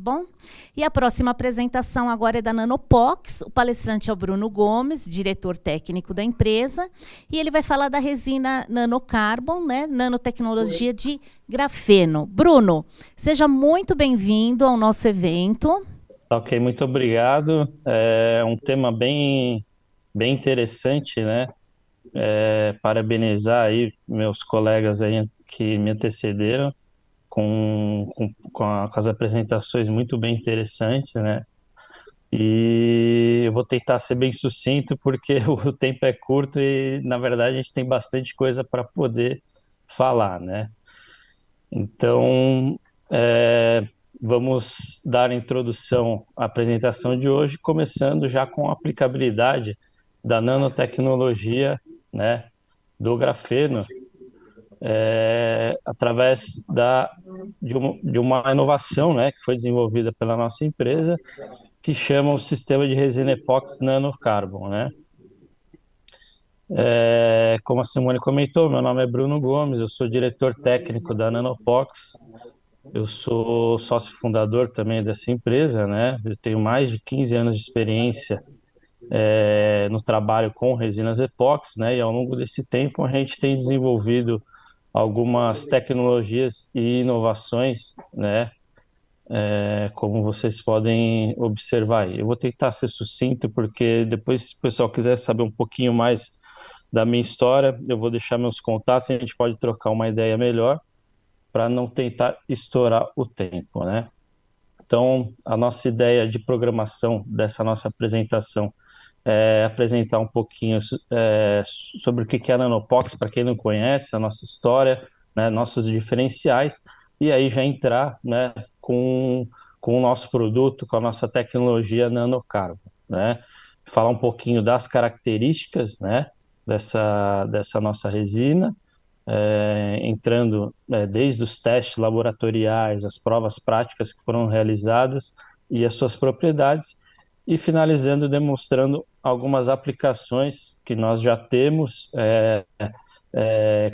Carbon. E a próxima apresentação agora é da Nanopox. O palestrante é o Bruno Gomes, diretor técnico da empresa, e ele vai falar da resina Nanocarbon, né? Nanotecnologia de grafeno. Bruno, seja muito bem-vindo ao nosso evento. Ok, muito obrigado. É um tema bem interessante, né? Parabenizar aí meus colegas aí que me antecederam com as apresentações muito bem interessantes, né? E eu vou tentar ser bem sucinto porque o tempo é curto e, na verdade, a gente tem bastante coisa para poder falar, né? Então, é, vamos dar introdução à apresentação de hoje, começando já com a aplicabilidade da nanotecnologia, né, do grafeno, através de uma inovação, né, que foi desenvolvida pela nossa empresa, que chama o sistema de resina epóxi nanocarbon, né? Como a Simone comentou, meu nome é Bruno Gomes, eu sou diretor técnico da Nanopox. Eu sou sócio fundador também dessa empresa, né? Eu tenho mais de 15 anos de experiência no trabalho com resinas epóxi, né? E ao longo desse tempo a gente tem desenvolvido algumas tecnologias e inovações, né? Como vocês podem observar aí. Eu vou tentar ser sucinto porque depois, se o pessoal quiser saber um pouquinho mais da minha história, eu vou deixar meus contatos e a gente pode trocar uma ideia melhor para não tentar estourar o tempo, né? Então, a nossa ideia de programação dessa nossa apresentação é apresentar um pouquinho sobre o que é a Nanopox, para quem não conhece, a nossa história, né, nossos diferenciais, e aí já entrar, né, com o nosso produto, com a nossa tecnologia Nanocarbon, né? Falar um pouquinho das características, né, dessa nossa resina, entrando desde os testes laboratoriais, as provas práticas que foram realizadas e as suas propriedades, e finalizando demonstrando algumas aplicações que nós já temos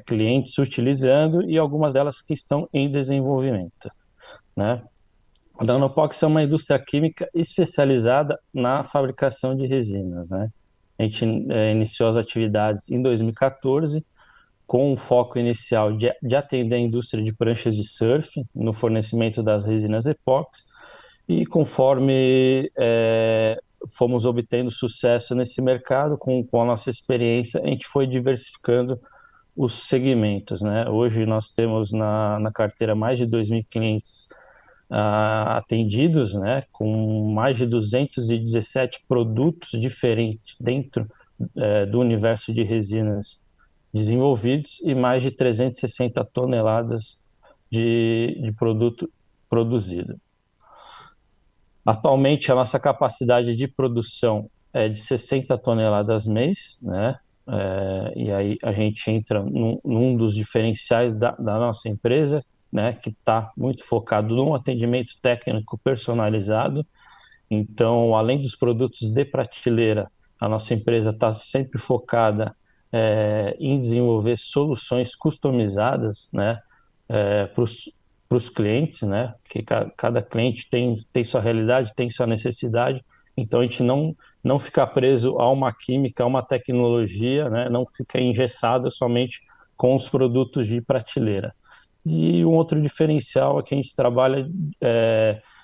clientes utilizando e algumas delas que estão em desenvolvimento, né? A Nanopox é uma indústria química especializada na fabricação de resinas, né? A gente iniciou as atividades em 2014 com o foco inicial de atender a indústria de pranchas de surf no fornecimento das resinas epóxi, e conforme fomos obtendo sucesso nesse mercado, com a nossa experiência, a gente foi diversificando os segmentos, né? Hoje nós temos na carteira mais de 2.000 clientes atendidos, né? Com mais de 217 produtos diferentes dentro do universo de resinas desenvolvidos e mais de 360 toneladas de produto produzido. Atualmente, a nossa capacidade de produção é de 60 toneladas mês, né? E aí a gente entra num dos diferenciais da nossa empresa, né? Que está muito focado no atendimento técnico personalizado. Então, além dos produtos de prateleira, a nossa empresa está sempre focada em desenvolver soluções customizadas, né, para os clientes, né, que cada cliente tem sua realidade, tem sua necessidade, então a gente não fica preso a uma química, a uma tecnologia, né, não fica engessado somente com os produtos de prateleira. E um outro diferencial é que a gente trabalha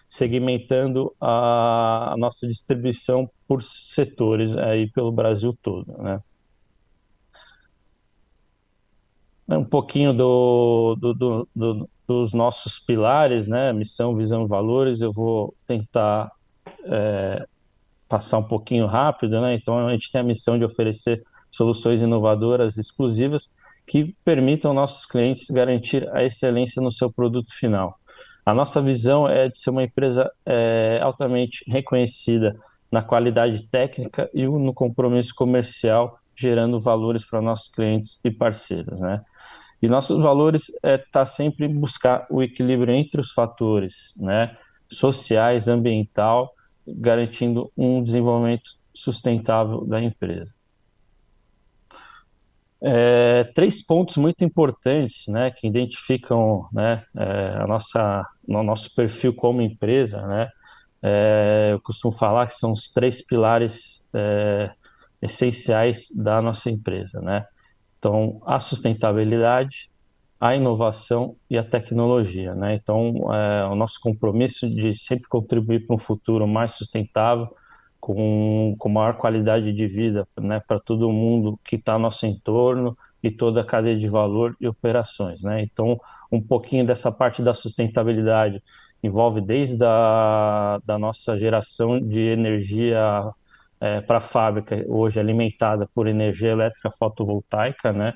segmentando a nossa distribuição por setores aí pelo Brasil todo, né? Um pouquinho dos nossos pilares, né? Missão, visão e valores. Eu vou tentar passar um pouquinho rápido, né? Então, a gente tem a missão de oferecer soluções inovadoras exclusivas que permitam aos nossos clientes garantir a excelência no seu produto final. A nossa visão é de ser uma empresa altamente reconhecida na qualidade técnica e no compromisso comercial, gerando valores para nossos clientes e parceiros, né? E nossos valores tá sempre em buscar o equilíbrio entre os fatores, né, sociais, ambiental, garantindo um desenvolvimento sustentável da empresa. Três pontos muito importantes, né, que identificam, né, o nosso perfil como empresa, né. Eu costumo falar que são os três pilares essenciais da nossa empresa, né. Então, a sustentabilidade, a inovação e a tecnologia, né? Então, o nosso compromisso de sempre contribuir para um futuro mais sustentável, com maior qualidade de vida, né, para todo mundo que está ao nosso entorno e toda a cadeia de valor e operações, né? Então, um pouquinho dessa parte da sustentabilidade envolve desde da nossa geração de energia para a fábrica, hoje alimentada por energia elétrica fotovoltaica, né?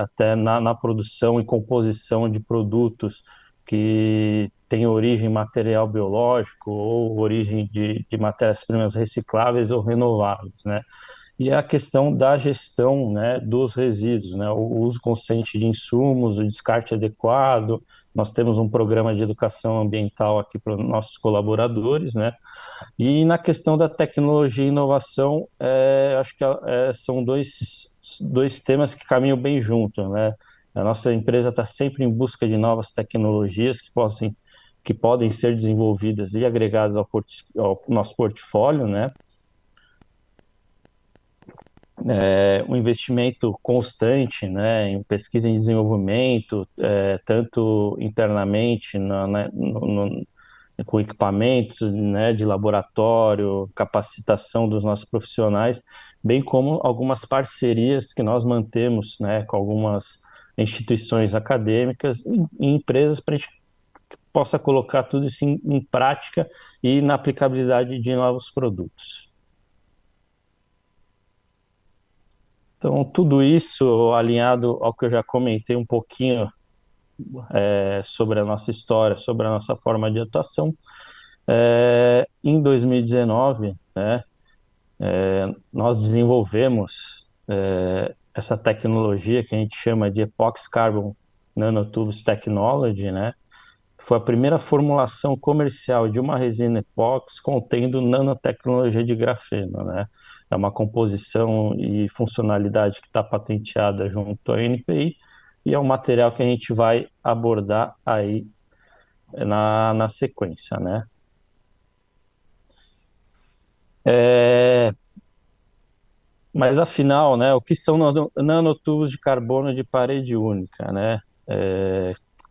Até na produção e composição de produtos que têm origem material biológico ou origem de matérias-primas recicláveis ou renováveis, né? E a questão da gestão, né, dos resíduos, né, o uso consciente de insumos, o descarte adequado. Nós temos um programa de educação ambiental aqui para os nossos colaboradores, né? E na questão da tecnologia e inovação, acho que são dois temas que caminham bem juntos, né? A nossa empresa está sempre em busca de novas tecnologias que podem ser desenvolvidas e agregadas ao nosso portfólio, né? Um investimento constante, né, em pesquisa e desenvolvimento, tanto internamente com equipamentos, né, de laboratório, capacitação dos nossos profissionais, bem como algumas parcerias que nós mantemos, né, com algumas instituições acadêmicas e empresas para a gente possa colocar tudo isso em prática e na aplicabilidade de novos produtos. Então, tudo isso alinhado ao que eu já comentei um pouquinho sobre a nossa história, sobre a nossa forma de atuação. Em 2019, né, nós desenvolvemos essa tecnologia que a gente chama de Epoxy Carbon Nanotubes Technology, né? Foi a primeira formulação comercial de uma resina epóxi contendo nanotecnologia de grafeno, né? É uma composição e funcionalidade que está patenteada junto à NPI e é um material que a gente vai abordar aí na sequência, né? Mas afinal, né, o que são nanotubos de carbono de parede única, né?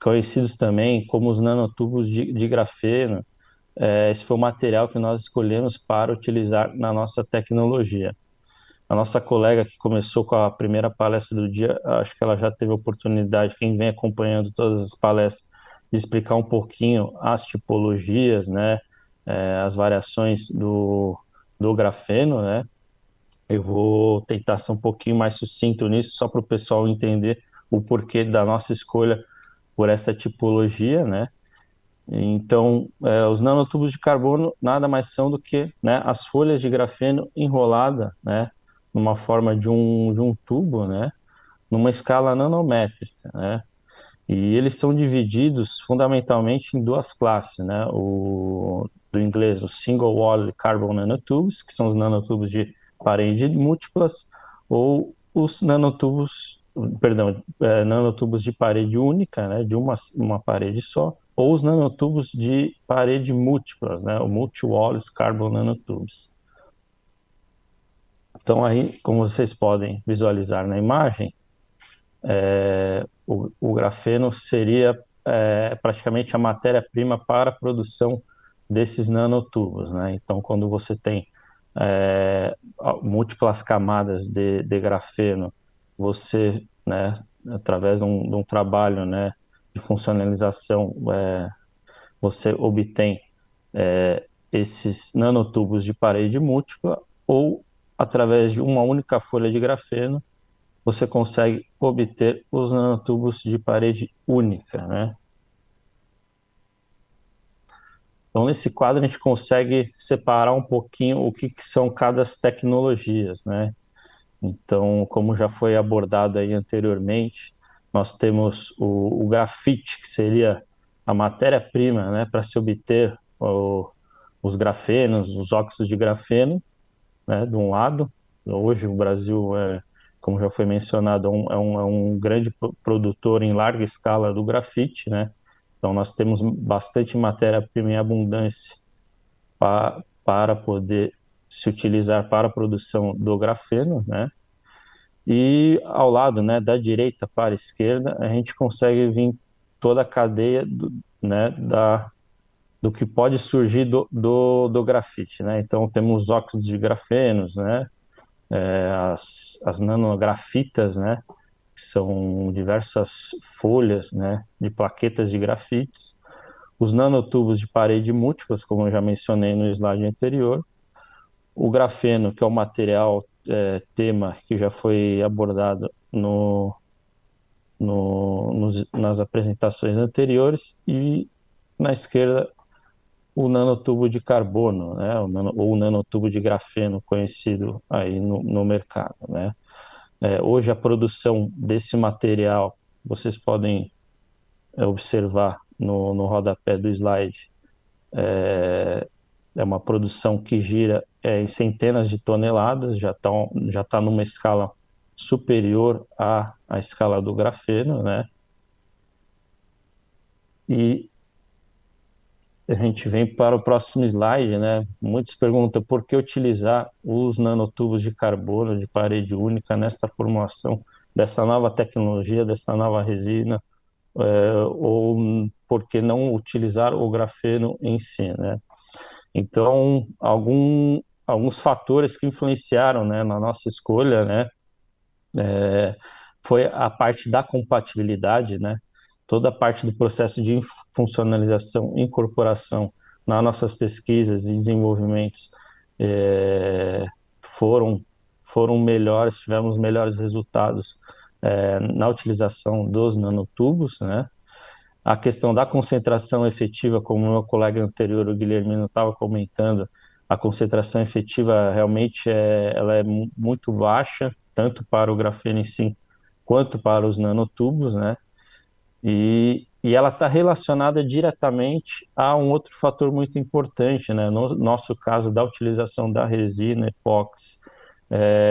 Conhecidos também como os nanotubos de grafeno. Esse foi o material que nós escolhemos para utilizar na nossa tecnologia. A nossa colega que começou com a primeira palestra do dia, acho que ela já teve a oportunidade, quem vem acompanhando todas as palestras, de explicar um pouquinho as tipologias, né, as variações do grafeno, né. Eu vou tentar ser um pouquinho mais sucinto nisso, só para o pessoal entender o porquê da nossa escolha por essa tipologia, né. Então, os nanotubos de carbono nada mais são do que, né, as folhas de grafeno enrolada, né, numa forma de um tubo, né, numa escala nanométrica, né, e eles são divididos fundamentalmente em duas classes, né, do inglês, o single wall carbon nanotubes, que são os nanotubos de parede múltiplas, ou os nanotubos, perdão, nanotubos de parede única, né, de uma parede só, ou os nanotubos de parede múltiplas, né, o multi-walls carbon nanotubes. Então aí, como vocês podem visualizar na imagem, o grafeno seria praticamente a matéria-prima para a produção desses nanotubos, né? Então, quando você tem múltiplas camadas de grafeno, você, né, através de um trabalho, né, de funcionalização, você obtém esses nanotubos de parede múltipla ou através de uma única folha de grafeno você consegue obter os nanotubos de parede única, né? Então, nesse quadro, a gente consegue separar um pouquinho o que são cada tecnologias, né? Então, como já foi abordado aí anteriormente, nós temos o grafite, que seria a matéria-prima, né, para se obter os grafenos, os óxidos de grafeno, né, de um lado. Hoje o Brasil como já foi mencionado, é um grande produtor em larga escala do grafite, né? Então nós temos bastante matéria-prima em abundância para poder se utilizar para a produção do grafeno, né? E ao lado, né, da direita para a esquerda, a gente consegue vir toda a cadeia né, do que pode surgir do grafite, né? Então temos óxidos de grafenos, né? As nanografitas, né? Que são diversas folhas, né? De plaquetas de grafites. Os nanotubos de parede múltiplas, como eu já mencionei no slide anterior. O grafeno, que é o material tema que já foi abordado nas apresentações anteriores. E na esquerda, o nanotubo de carbono, né, ou o nanotubo de grafeno, conhecido aí no mercado, né. Hoje a produção desse material, vocês podem observar no rodapé do slide, é uma produção que gira em centenas de toneladas, já tá numa escala superior à escala do grafeno, né, e a gente vem para o próximo slide, né? Muitos perguntam por que utilizar os nanotubos de carbono de parede única nesta formulação dessa nova tecnologia, dessa nova resina, ou por que não utilizar o grafeno em si, né? Então, alguns fatores que influenciaram, né, na nossa escolha, né, foi a parte da compatibilidade, né? Toda a parte do processo de funcionalização, incorporação nas nossas pesquisas e desenvolvimentos eh, foram, foram melhores, tivemos melhores resultados na utilização dos nanotubos, né? A questão da concentração efetiva, como o meu colega anterior, o Guilhermino, estava comentando, a concentração efetiva realmente ela é muito baixa, tanto para o grafeno em si, quanto para os nanotubos, né? E ela está relacionada diretamente a um outro fator muito importante, né? No nosso caso, da utilização da resina epóxi,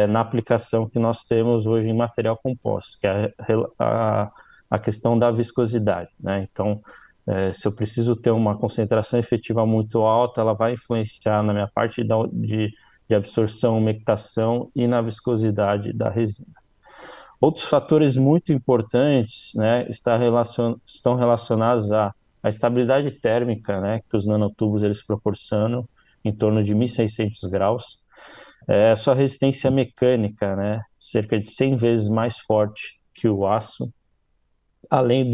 na aplicação que nós temos hoje em material composto, que é a questão da viscosidade, né? Então, se eu preciso ter uma concentração efetiva muito alta, ela vai influenciar na minha parte de absorção, umectação e na viscosidade da resina. Outros fatores muito importantes, né, estão relacionados à estabilidade térmica, né, que os nanotubos eles proporcionam, em torno de 1.600 graus. A sua resistência mecânica, né, cerca de 100 vezes mais forte que o aço, além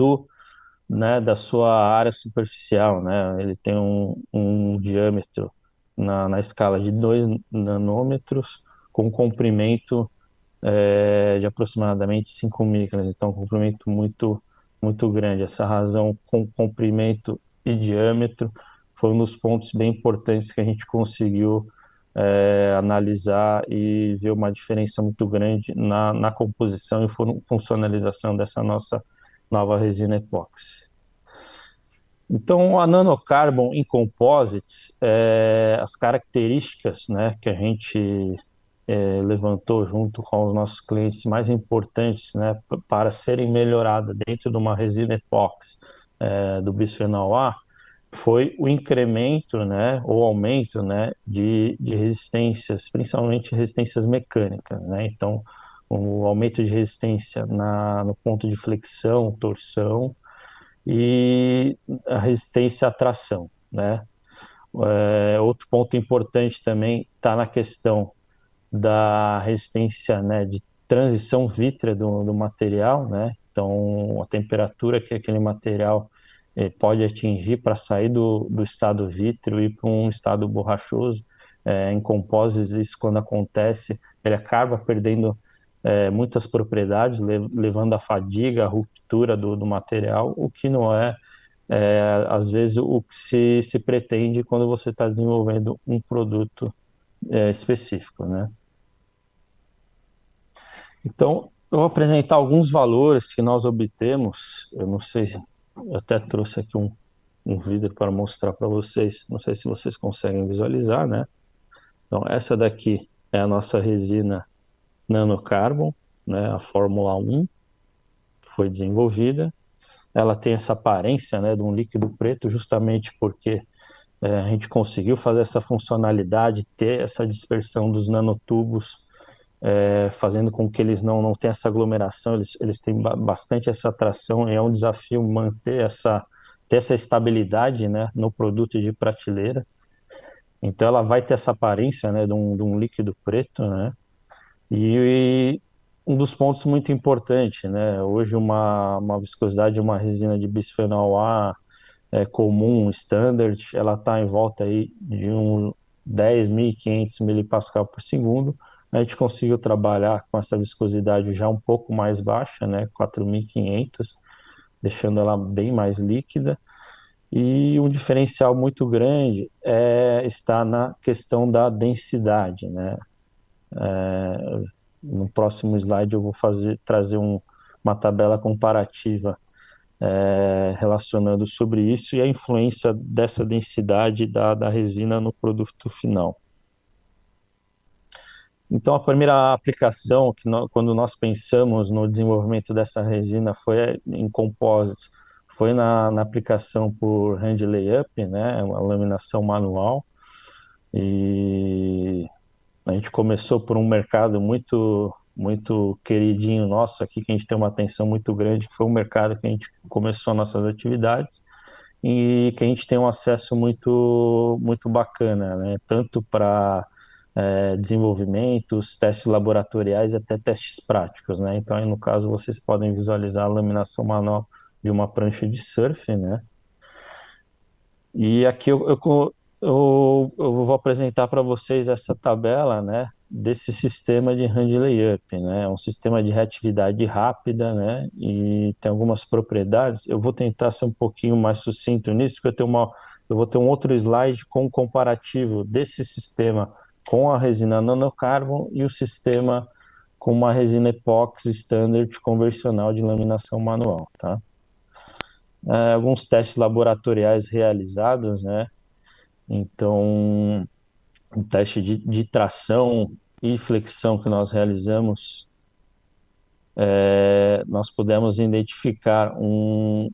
né, da sua área superficial, né, ele tem um diâmetro na escala de 2 nanômetros, com um comprimento de aproximadamente 5 microns, então um comprimento muito grande. Essa razão com comprimento e diâmetro foi um dos pontos bem importantes que a gente conseguiu analisar e ver uma diferença muito grande na composição e funcionalização dessa nossa nova resina epóxi. Então, a nanocarbon em composites, as características, né, que a gente levantou junto com os nossos clientes mais importantes, né, para serem melhoradas dentro de uma resina epóxi do bisfenol A, foi o incremento, né, ou aumento, né, de resistências, principalmente resistências mecânicas, né? Então, o aumento de resistência no ponto de flexão, torção e a resistência à tração, né? Outro ponto importante também está na questão da resistência, né, de transição vítrea do material, né? Então, a temperatura que aquele material pode atingir para sair do estado vítreo e ir para um estado borrachoso. Em compósitos, isso quando acontece, ele acaba perdendo muitas propriedades, levando à fadiga, à ruptura do material, o que não às vezes, o que se pretende quando você está desenvolvendo um produto específico, né? Então, eu vou apresentar alguns valores que nós obtemos. Eu não sei, eu até trouxe aqui um vídeo para mostrar para vocês. Não sei se vocês conseguem visualizar, né? Então, essa daqui é a nossa resina nanocarbon, né, a Fórmula 1, que foi desenvolvida. Ela tem essa aparência, né, de um líquido preto, justamente porque a gente conseguiu fazer essa funcionalidade, ter essa dispersão dos nanotubos, fazendo com que eles não tenham essa aglomeração, eles têm bastante essa atração, e é um desafio manter ter essa estabilidade, né, no produto de prateleira. Então ela vai ter essa aparência, né, de um líquido preto, né, e um dos pontos muito importantes, né, hoje uma viscosidade de uma resina de bisfenol A comum, standard, ela está em volta aí de um 10.500 milipascal por segundo. A gente conseguiu trabalhar com essa viscosidade já um pouco mais baixa, né, 4.500, deixando ela bem mais líquida. E um diferencial muito grande está na questão da densidade, né? No próximo slide eu vou trazer uma tabela comparativa relacionando sobre isso e a influência dessa densidade da resina no produto final. Então, a primeira aplicação, quando nós pensamos no desenvolvimento dessa resina foi em compósitos, foi na aplicação por hand layup, né, uma laminação manual, e a gente começou por um mercado muito queridinho nosso aqui, que a gente tem uma atenção muito grande, que foi um mercado que a gente começou nossas atividades e que a gente tem um acesso muito bacana, né? Tanto para desenvolvimentos, testes laboratoriais e até testes práticos, né? Então, aí, no caso, vocês podem visualizar a laminação manual de uma prancha de surf, né? E aqui eu vou apresentar para vocês essa tabela, né, desse sistema de hand layup, né, é um sistema de reatividade rápida, né, e tem algumas propriedades. Eu vou tentar ser um pouquinho mais sucinto nisso, porque eu vou ter um outro slide com um comparativo desse sistema com a resina nanocarbon e o sistema com uma resina epóxi standard convencional de laminação manual, tá? Alguns testes laboratoriais realizados, né? Então, um teste de tração e flexão que nós realizamos, nós pudemos identificar um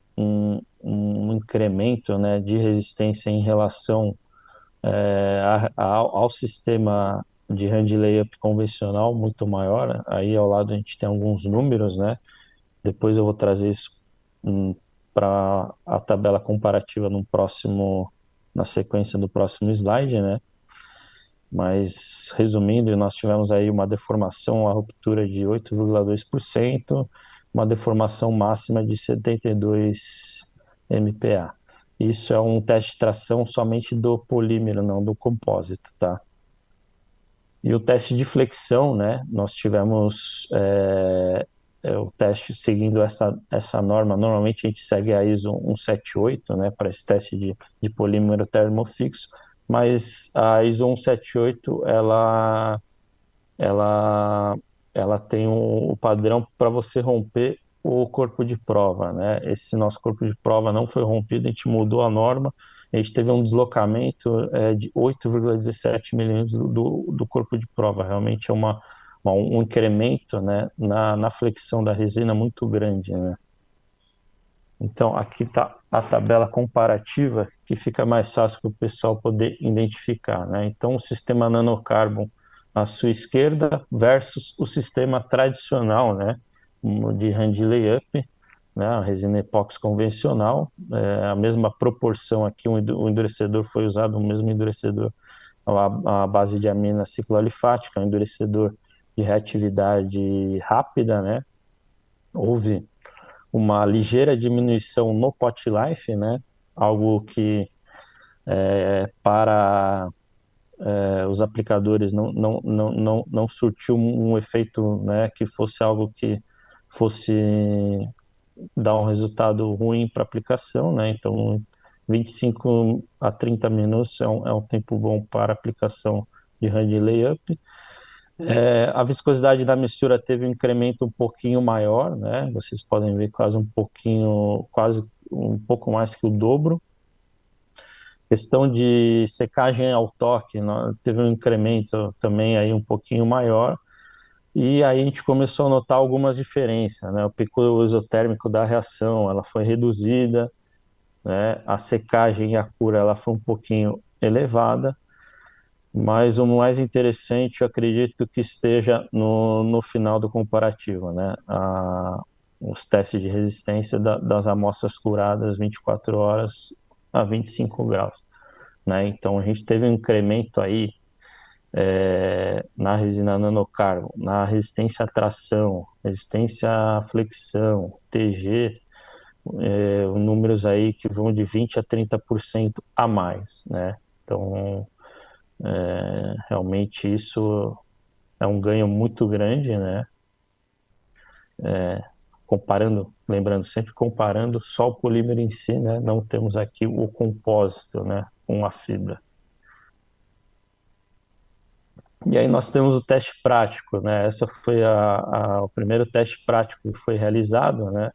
incremento, né, de resistência em relação ao sistema de hand layup convencional muito maior. Aí ao lado a gente tem alguns números, né? Depois eu vou trazer isso para a tabela comparativa na sequência do próximo slide, né? Mas, resumindo, nós tivemos aí uma deformação, a ruptura de 8,2%, uma deformação máxima de 72 MPa. Isso é um teste de tração somente do polímero, não do compósito, tá? E o teste de flexão, né? Nós tivemos o teste seguindo essa norma. Normalmente a gente segue a ISO 178, né, para esse teste de polímero termofixo, mas a ISO 178 ela tem o padrão para você romper o corpo de prova, né? Esse nosso corpo de prova não foi rompido, a gente mudou a norma, a gente teve um deslocamento de 8,17 milímetros do corpo de prova. Realmente é um incremento, né, na flexão da resina muito grande, né? Então, aqui está a tabela comparativa, que fica mais fácil para o pessoal poder identificar, né? Então, o sistema nanocarbon à sua esquerda versus o sistema tradicional, né, de hand layup, né, a resina epóxi convencional, a mesma proporção aqui, o endurecedor foi usado, o mesmo endurecedor a base de amina cicloalifática, um endurecedor de reatividade rápida, né? Houve uma ligeira diminuição no pot life, né? Algo que para os aplicadores não surtiu um efeito, né, que fosse algo que fosse dar um resultado ruim para a aplicação, né? Então, 25 a 30 minutos é um tempo bom para aplicação de hand layup. A viscosidade da mistura teve um incremento um pouquinho maior, né? Vocês podem ver quase um pouco mais que o dobro. Questão de secagem ao toque, teve um incremento também aí um pouquinho maior. E aí a gente começou a notar algumas diferenças, né? O pico isotérmico da reação, ela foi reduzida, né? A secagem e a cura, ela foi um pouquinho elevada, mas o mais interessante, eu acredito que esteja no final do comparativo, né? Os testes de resistência das amostras curadas 24 horas a 25 graus, né? Então a gente teve um incremento aí na resina nanocarbo, na resistência à tração, resistência à flexão, TG, números aí que vão de 20 a 30% a mais, né? Então, realmente isso é um ganho muito grande, né? Comparando, lembrando, sempre comparando só o polímero em si, né? Não temos aqui o compósito, né? Com a fibra. E aí nós temos o teste prático, né? Essa foi o primeiro teste prático que foi realizado, né?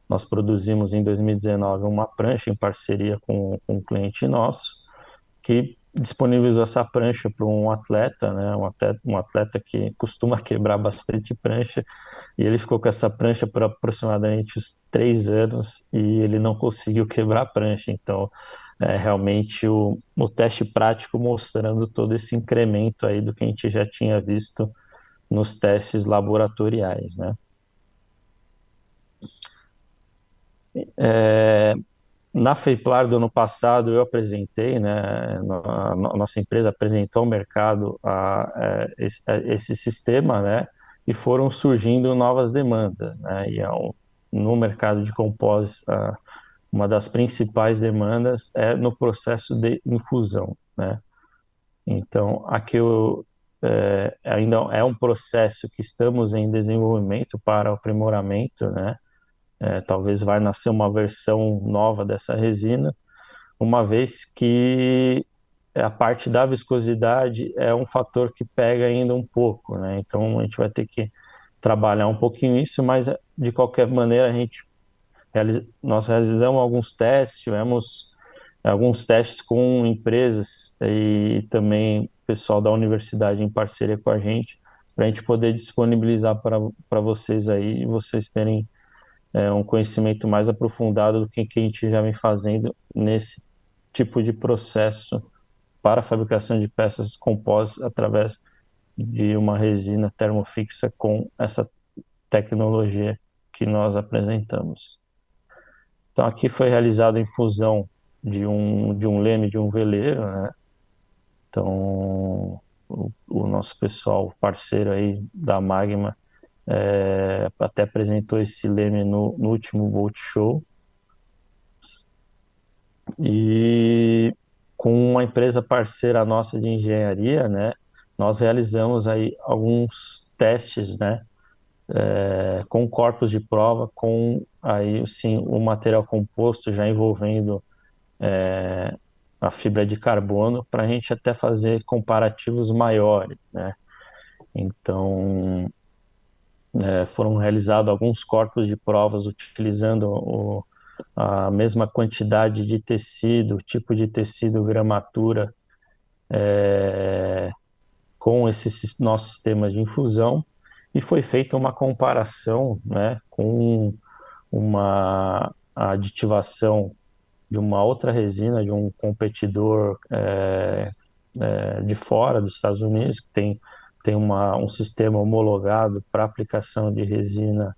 Nós produzimos em 2019 uma prancha em parceria com um cliente nosso, que disponibilizou essa prancha para um atleta, né? Um atleta que costuma quebrar bastante prancha, e ele ficou com essa prancha por aproximadamente uns 3 anos e ele não conseguiu quebrar a prancha. Então, realmente o teste prático mostrando todo esse incremento aí do que a gente já tinha visto nos testes laboratoriais, né? Na Feiplar do ano passado eu apresentei, né, a nossa empresa apresentou ao mercado esse sistema, né, e foram surgindo novas demandas, né, no mercado de composites, uma das principais demandas é no processo de infusão, né. Então, ainda é um processo que estamos em desenvolvimento para aprimoramento, né. Talvez vai nascer uma versão nova dessa resina, uma vez que a parte da viscosidade é um fator que pega ainda um pouco, né? Então a gente vai ter que trabalhar um pouquinho isso, mas de qualquer maneira nós realizamos alguns testes, tivemos alguns testes com empresas e também pessoal da universidade em parceria com a gente, para a gente poder disponibilizar para vocês aí e vocês terem um conhecimento mais aprofundado do que a gente já vem fazendo nesse tipo de processo para a fabricação de peças compósitas através de uma resina termofixa com essa tecnologia que nós apresentamos. Então aqui foi realizada a infusão de um leme de um veleiro, né? Então o nosso pessoal parceiro aí da Magma até apresentou esse leme no último Boat Show. E com uma empresa parceira nossa de engenharia, né, nós realizamos aí alguns testes, né, com corpos de prova, com aí sim o material composto já envolvendo a fibra de carbono, para a gente até fazer comparativos maiores, né. Então foram realizados alguns corpos de provas utilizando a mesma quantidade de tecido, tipo de tecido, gramatura, com esse nosso sistema de infusão, e foi feita uma comparação, né, com uma aditivação de uma outra resina, de um competidor de fora dos Estados Unidos, que tem um sistema homologado para aplicação de resina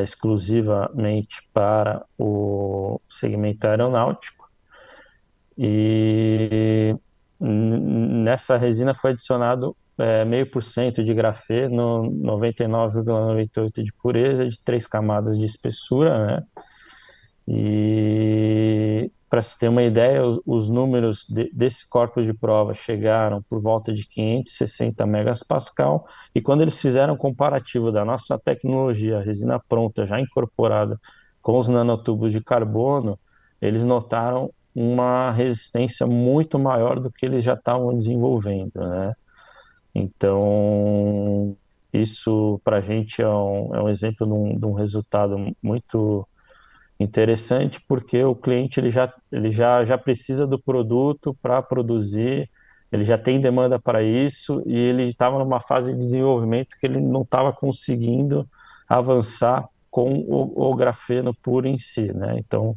exclusivamente para o segmento aeronáutico. E nessa resina foi adicionado 0,5% de grafeno, 99,98% de pureza, de 3 camadas de espessura, né? E para se ter uma ideia, os números desse corpo de prova chegaram por volta de 560 megapascal, e quando eles fizeram um comparativo da nossa tecnologia, a resina pronta, já incorporada com os nanotubos de carbono, eles notaram uma resistência muito maior do que eles já estavam desenvolvendo, né? Então, isso para a gente é um exemplo de um resultado muito interessante, porque o cliente ele já precisa do produto para produzir, ele já tem demanda para isso e ele estava numa fase de desenvolvimento que ele não estava conseguindo avançar com o grafeno puro em si, né? Então,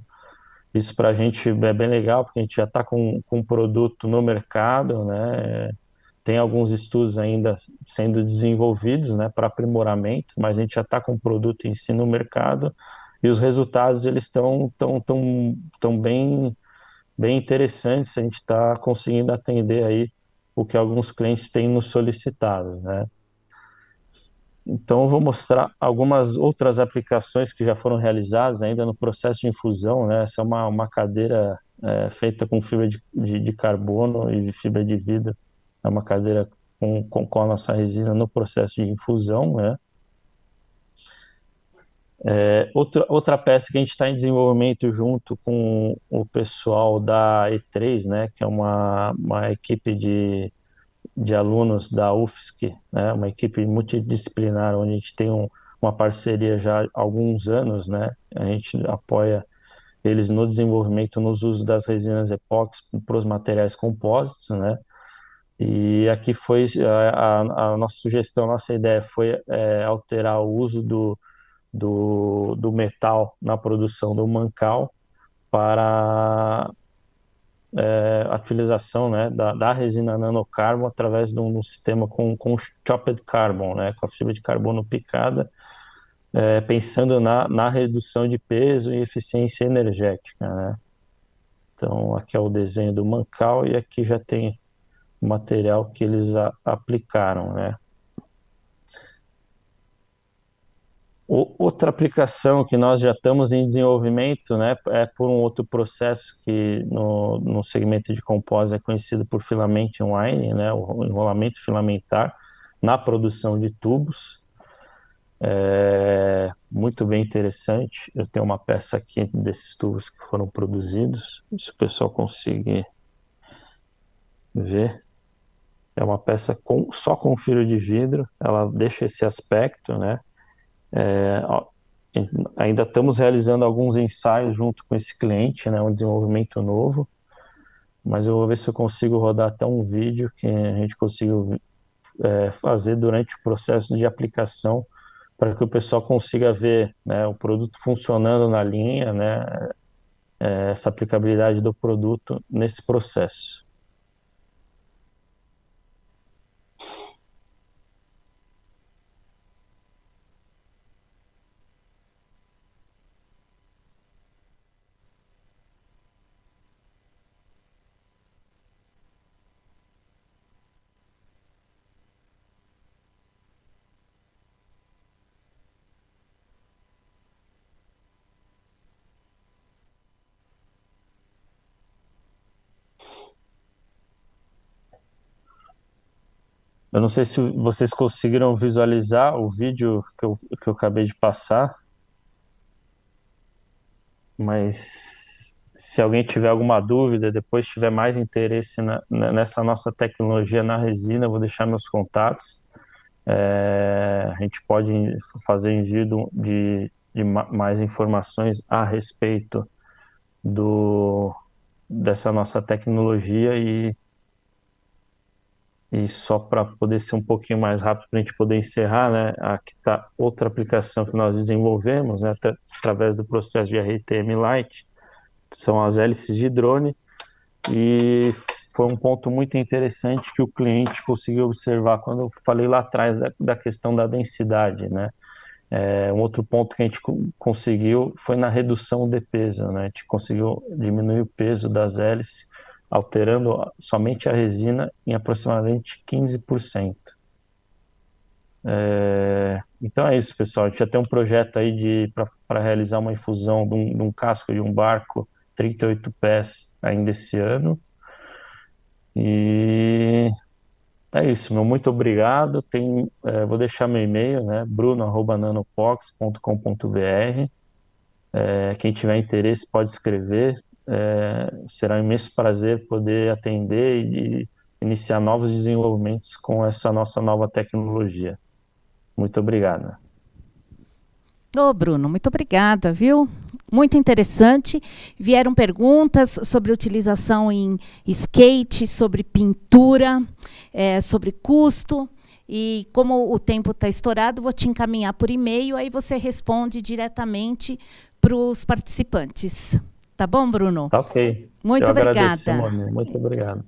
isso para a gente é bem legal, porque a gente já está com um produto no mercado, né? Tem alguns estudos ainda sendo desenvolvidos, né, para aprimoramento, mas a gente já está com o produto em si no mercado e os resultados eles estão tão bem interessantes. A gente está conseguindo atender aí o que alguns clientes têm nos solicitado, né? Então, eu vou mostrar algumas outras aplicações que já foram realizadas ainda no processo de infusão, né? Essa é uma cadeira feita com fibra de carbono e de fibra de vidro. É uma cadeira com a nossa resina no processo de infusão, né? Outra peça que a gente está em desenvolvimento junto com o pessoal da E3, né? Que é uma equipe de alunos da UFSC, né? Uma equipe multidisciplinar, onde a gente tem uma parceria já há alguns anos, né? A gente apoia eles no desenvolvimento, nos usos das resinas epóxi para os materiais compósitos, né? E aqui foi a nossa sugestão, a nossa ideia foi alterar o uso do metal na produção do mancal para a utilização, né, da resina nanocarbon através de um sistema com chopped carbon, né, com a fibra de carbono picada, pensando na redução de peso e eficiência energética, né? Então, aqui é o desenho do mancal e aqui já tem o material que eles aplicaram, né? Outra aplicação que nós já estamos em desenvolvimento, né, é por um outro processo que no segmento de compós é conhecido por filament winding, né, o enrolamento filamentar na produção de tubos. Muito bem interessante. Eu tenho uma peça aqui desses tubos que foram produzidos, se o pessoal conseguir ver. É uma peça só com fibra de vidro, ela deixa esse aspecto, né? Ó, ainda estamos realizando alguns ensaios junto com esse cliente, né, um desenvolvimento novo, mas eu vou ver se eu consigo rodar até um vídeo que a gente conseguiu fazer durante o processo de aplicação para que o pessoal consiga ver, né, o produto funcionando na linha, né, essa aplicabilidade do produto nesse processo. Eu não sei se vocês conseguiram visualizar o vídeo que eu acabei de passar, mas se alguém tiver alguma dúvida, depois tiver mais interesse nessa nossa tecnologia na resina, eu vou deixar meus contatos. A gente pode fazer envio de mais informações a respeito dessa nossa tecnologia e só para poder ser um pouquinho mais rápido para a gente poder encerrar, né? Aqui está outra aplicação que nós desenvolvemos, né, através do processo de RTM Lite, são as hélices de drone, e foi um ponto muito interessante que o cliente conseguiu observar quando eu falei lá atrás da questão da densidade, né? Um outro ponto que a gente conseguiu foi na redução de peso, né? A gente conseguiu diminuir o peso das hélices, alterando somente a resina em aproximadamente 15%. Então é isso, pessoal. A gente já tem um projeto aí para realizar uma infusão de um casco de um barco 38 pés ainda esse ano. E é isso, meu muito obrigado. Vou deixar meu e-mail, né? bruno@nanopox.com.br. Quem tiver interesse pode escrever. Será um imenso prazer poder atender e iniciar novos desenvolvimentos com essa nossa nova tecnologia. Muito obrigado. Ô, Bruno, muito obrigada, viu? Muito interessante. Vieram perguntas sobre utilização em skate, sobre pintura, sobre custo. E como o tempo está estourado, vou te encaminhar por e-mail, aí você responde diretamente para os participantes. Tá bom, Bruno? Tá ok. Muito Eu agradeço, obrigada. Simone. Muito obrigado.